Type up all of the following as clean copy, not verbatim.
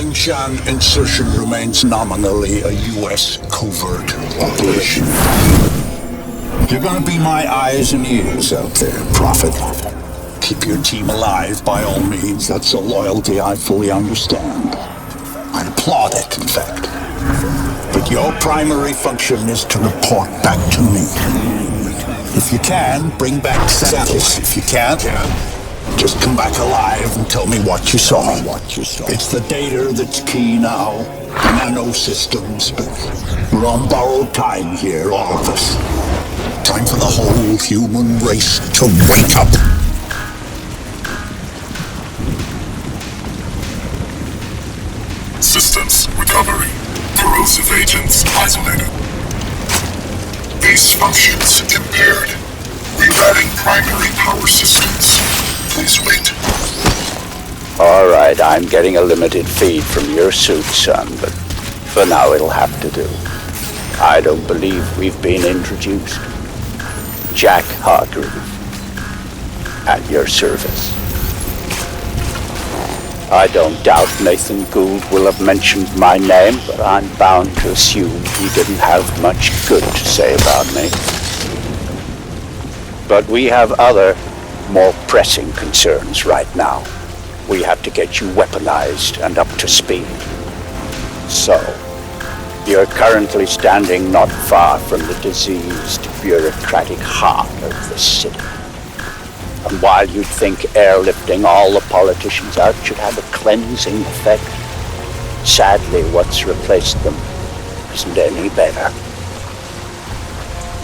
Lingshan insertion remains nominally a U.S. covert operation. You're gonna be my eyes and ears out there, Prophet. Keep your team alive by all means. That's a loyalty I fully understand. I applaud it, in fact. But your primary function is to report back to me. If you can, bring back samples. If you can't, just come back alive and tell me what you saw. It's the data that's key now. The nano systems, but we're on borrowed time here, all of us. Time for the whole human race to wake up. Systems recovery. Corrosive agents isolated. Base functions impaired. Rerouting primary power systems. Please wait. Alright, I'm getting a limited feed from your suit, son, but for now it'll have to do. I don't believe we've been introduced. Jack Hargreave, at your service. I don't doubt Nathan Gould will have mentioned my name, but I'm bound to assume he didn't have much good to say about me. But we have other, more pressing concerns right now. We have to get you weaponized and up to speed. So, you're currently standing not far from the diseased, bureaucratic heart of the city. And while you'd think airlifting all the politicians out should have a cleansing effect, sadly what's replaced them isn't any better.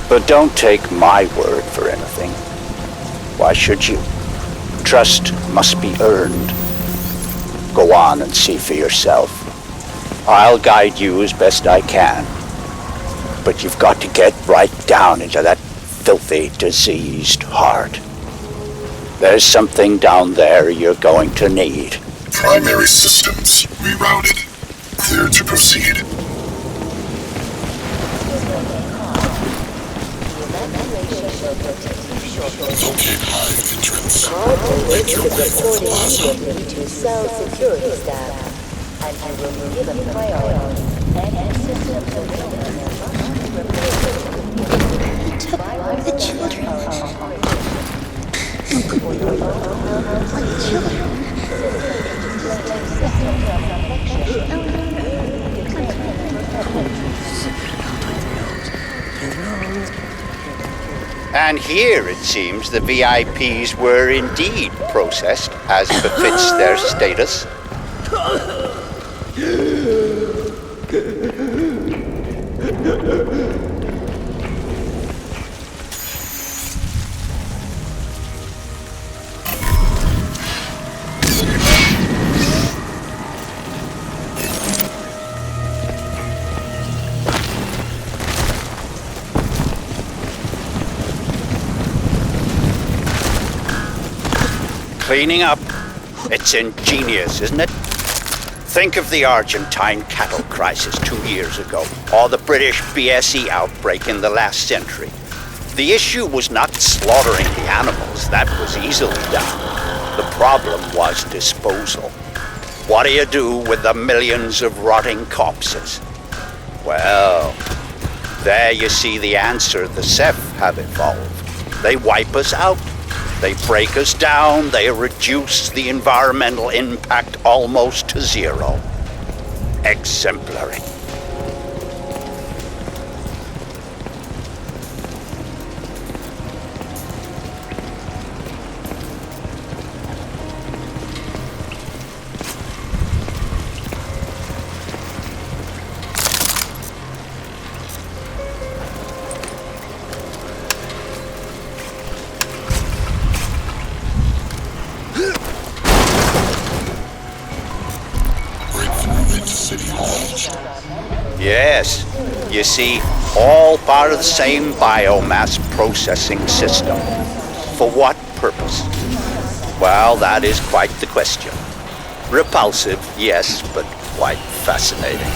But don't take my word for anything. Why should you? Trust must be earned. Go on and see for yourself. I'll guide you as best I can. But you've got to get right down into that filthy, diseased heart. There's something down there you're going to need. Primary systems rerouted. Clear to proceed. Locate hive entrance. Make your way to the plaza. To cell security staff, and you will be given priority. He took the children. What children? And here, it seems, the VIPs were indeed processed as befits their status. Cleaning up. It's ingenious, isn't it? Think of the Argentine cattle crisis 2 years ago, or the British BSE outbreak in the last century. The issue was not slaughtering the animals, that was easily done. The problem was disposal. What do you do with the millions of rotting corpses? Well, there you see the answer the Ceph have evolved. They wipe us out. They break us down, they reduce the environmental impact almost to zero. Exemplary. Yes, you see, all part of the same biomass processing system. For what purpose? Well, that is quite the question. Repulsive, yes, but quite fascinating.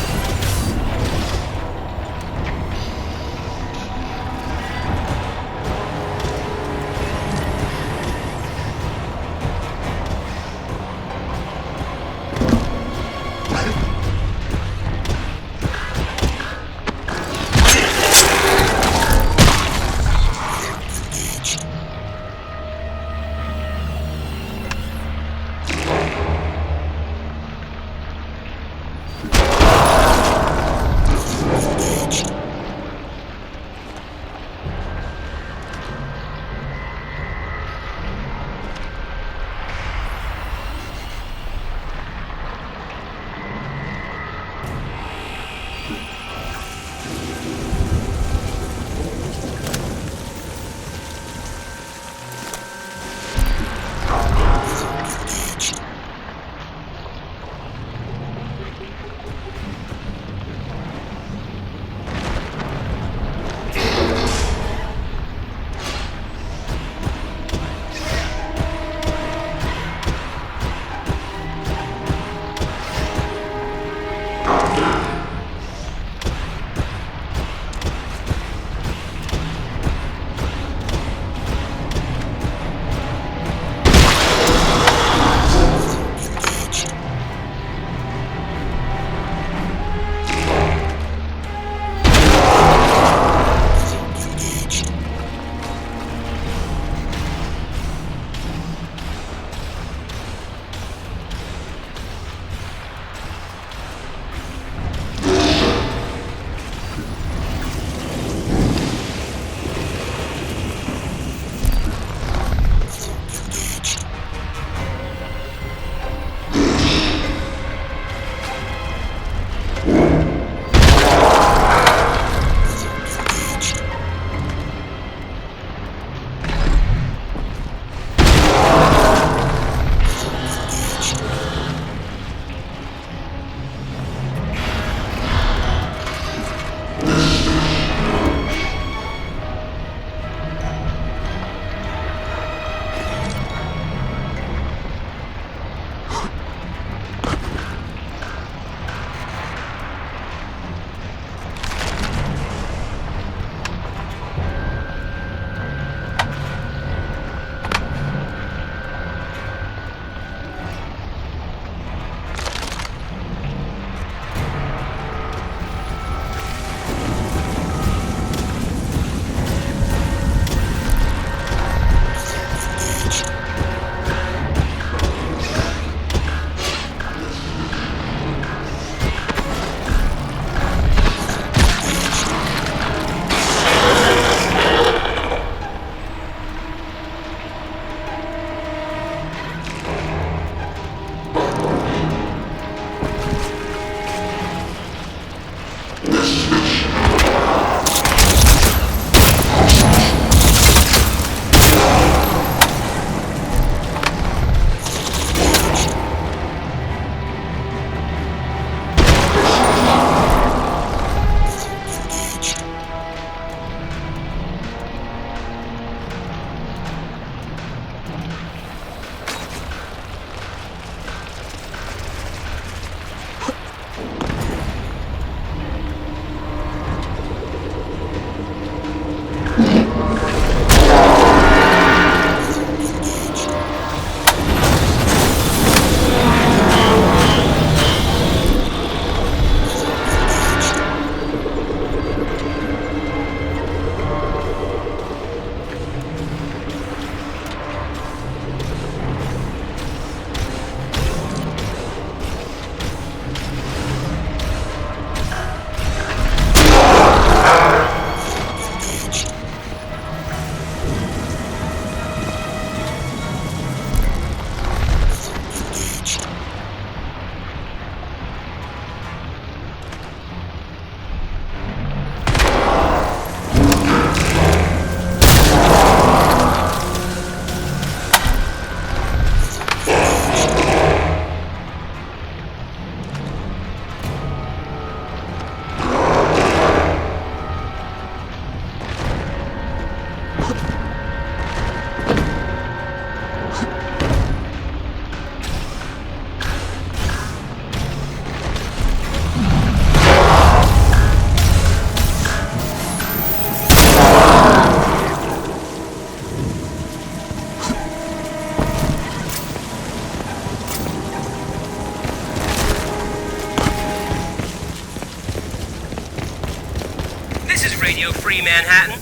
free Manhattan.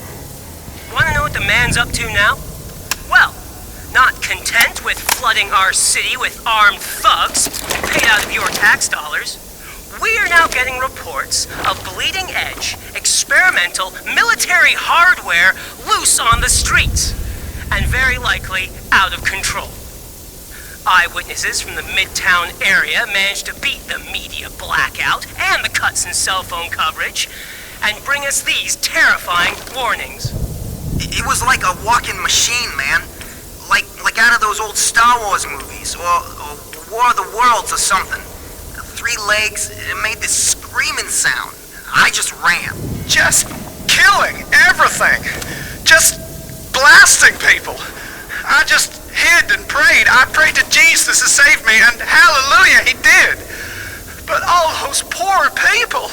Wanna know what the man's up to now? Well, not content with flooding our city with armed thugs paid out of your tax dollars, we are now getting reports of bleeding-edge, experimental military hardware loose on the streets, and very likely out of control. Eyewitnesses from the Midtown area managed to beat the media blackout and the cuts in cell phone coverage, and bring us these terrifying warnings. It was like a walking machine, man. Like out of those old Star Wars movies, or War of the Worlds or something. 3 legs, it made this screaming sound. I just ran. Just killing everything. Just blasting people. I just hid and prayed. I prayed to Jesus to save me, and hallelujah, he did. But all those poor people.